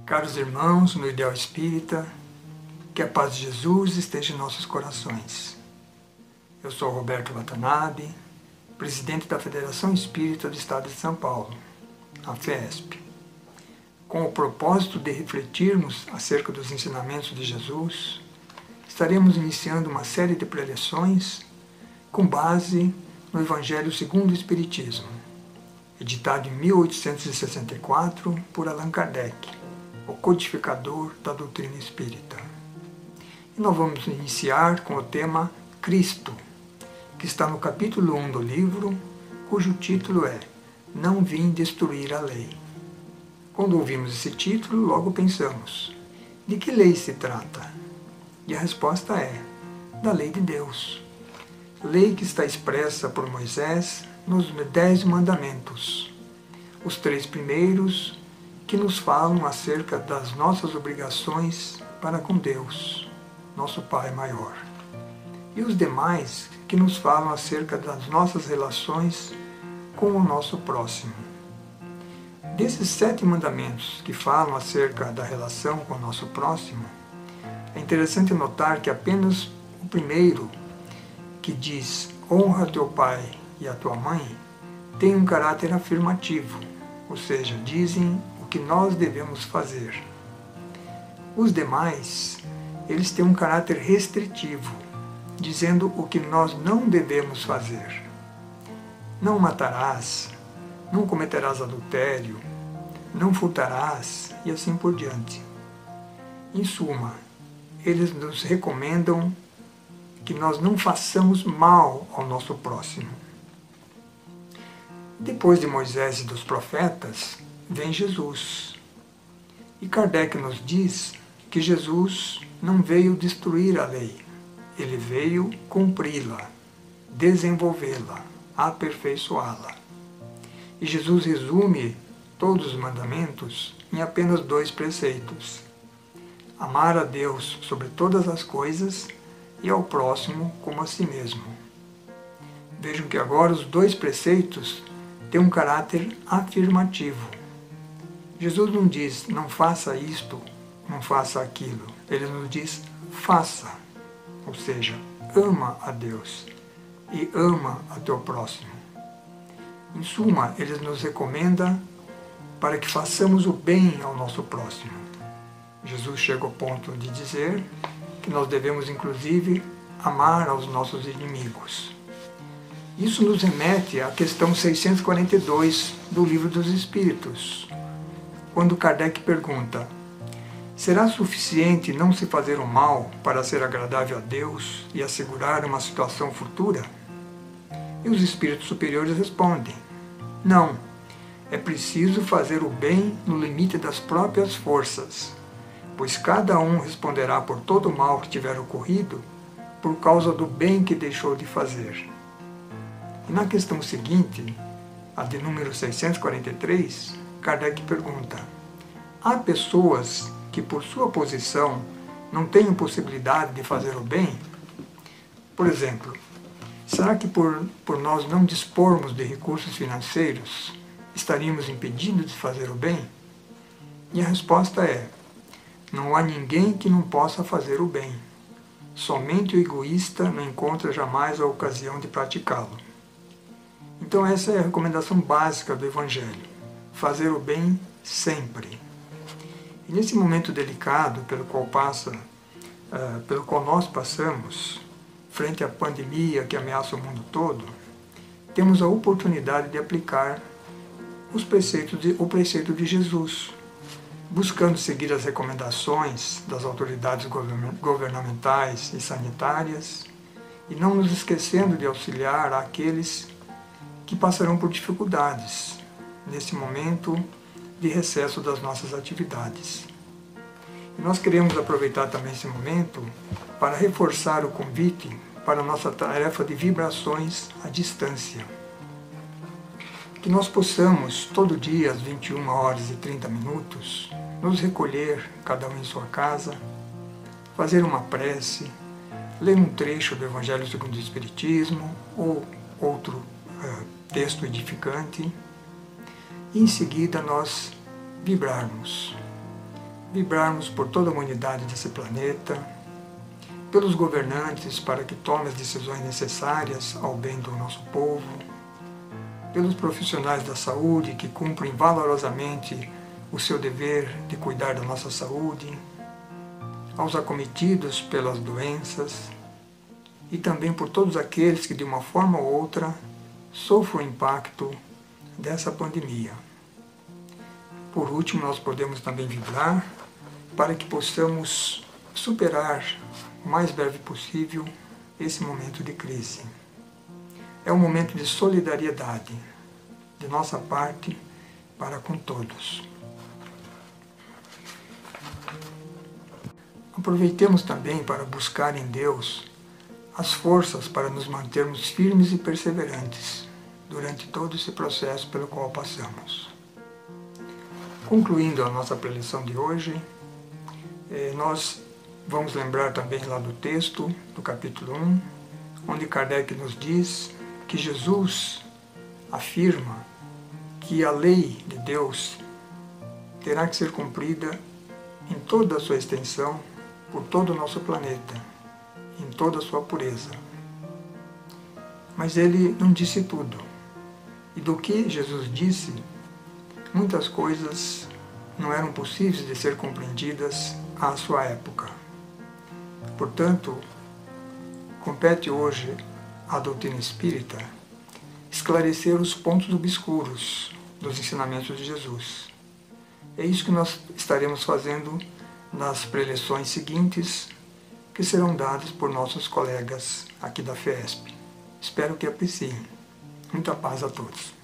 Caros irmãos, no Ideal Espírita, que a paz de Jesus esteja em nossos corações. Eu sou Roberto Watanabe, presidente da Federação Espírita do Estado de São Paulo, a FESP. Com o propósito de refletirmos acerca dos ensinamentos de Jesus, estaremos iniciando uma série de preleções com base no Evangelho segundo o Espiritismo, editado em 1864 por Allan Kardec, o codificador da doutrina espírita. E nós vamos iniciar com o tema Cristo, que está no capítulo 1 do livro, cujo título é Não Vim Destruir a Lei. Quando ouvimos esse título, logo pensamos, de que lei se trata? E a resposta é, da lei de Deus. Lei que está expressa por Moisés nos 10 mandamentos. Os 3 primeiros que nos falam acerca das nossas obrigações para com Deus, nosso Pai maior. E os demais que nos falam acerca das nossas relações com o nosso próximo. Desses 7 mandamentos que falam acerca da relação com o nosso próximo, é interessante notar que apenas o primeiro, que diz honra teu pai e a tua mãe, tem um caráter afirmativo, ou seja, dizem o que nós devemos fazer. Os demais, eles têm um caráter restritivo, dizendo o que nós não devemos fazer. Não matarás, não cometerás adultério, não furtarás e assim por diante. Em suma, eles nos recomendam que nós não façamos mal ao nosso próximo. Depois de Moisés e dos profetas, vem Jesus. E Kardec nos diz que Jesus não veio destruir a lei, ele veio cumpri-la, desenvolvê-la, aperfeiçoá-la. E Jesus resume todos os mandamentos em apenas 2 preceitos: amar a Deus sobre todas as coisas e ao próximo como a si mesmo. Vejam que agora os 2 preceitos têm um caráter afirmativo. Jesus não diz, não faça isto, não faça aquilo. Ele nos diz, faça. Ou seja, ama a Deus e ama a teu próximo. Em suma, ele nos recomenda para que façamos o bem ao nosso próximo. Jesus chega ao ponto de dizer que nós devemos, inclusive, amar aos nossos inimigos. Isso nos remete à questão 642 do Livro dos Espíritos, quando Kardec pergunta: será suficiente não se fazer o mal para ser agradável a Deus e assegurar uma situação futura? E os espíritos superiores respondem: não, é preciso fazer o bem no limite das próprias forças, pois cada um responderá por todo o mal que tiver ocorrido por causa do bem que deixou de fazer. E na questão seguinte, a de número 643, Kardec pergunta: há pessoas que por sua posição não têm possibilidade de fazer o bem? Por exemplo, será que por nós não dispormos de recursos financeiros, estaríamos impedidos de fazer o bem? E a resposta é: não há ninguém que não possa fazer o bem. Somente o egoísta não encontra jamais a ocasião de praticá-lo. Então essa é a recomendação básica do Evangelho: fazer o bem sempre. E nesse momento delicado pelo qual nós passamos, frente à pandemia que ameaça o mundo todo, temos a oportunidade de aplicar o preceito de Jesus, buscando seguir as recomendações das autoridades governamentais e sanitárias e não nos esquecendo de auxiliar aqueles que passarão por dificuldades nesse momento de recesso das nossas atividades. E nós queremos aproveitar também esse momento para reforçar o convite para a nossa tarefa de vibrações à distância. Que nós possamos, todo dia, às 21h30, nos recolher, cada um em sua casa, fazer uma prece, ler um trecho do Evangelho segundo o Espiritismo ou outro texto edificante, e em seguida nós vibrarmos. vibrarmos por toda a humanidade desse planeta, pelos governantes para que tomem as decisões necessárias ao bem do nosso povo, pelos profissionais da saúde que cumprem valorosamente o seu dever de cuidar da nossa saúde, aos acometidos pelas doenças e também por todos aqueles que de uma forma ou outra sofrem o impacto dessa pandemia. Por último, nós podemos também vibrar para que possamos superar o mais breve possível esse momento de crise. É um momento de solidariedade de nossa parte para com todos. Aproveitemos também para buscar em Deus as forças para nos mantermos firmes e perseverantes durante todo esse processo pelo qual passamos. Concluindo a nossa preleção de hoje, nós vamos lembrar também lá do texto, do capítulo 1, onde Kardec nos diz que Jesus afirma que a lei de Deus terá que ser cumprida em toda a sua extensão, por todo o nosso planeta, em toda a sua pureza. Mas ele não disse tudo. E do que Jesus disse, muitas coisas não eram possíveis de ser compreendidas à sua época. Portanto, compete hoje à doutrina espírita esclarecer os pontos obscuros dos ensinamentos de Jesus. É isso que nós estaremos fazendo nas preleções seguintes, que serão dadas por nossos colegas aqui da FESP. Espero que apreciem. Muita paz a todos.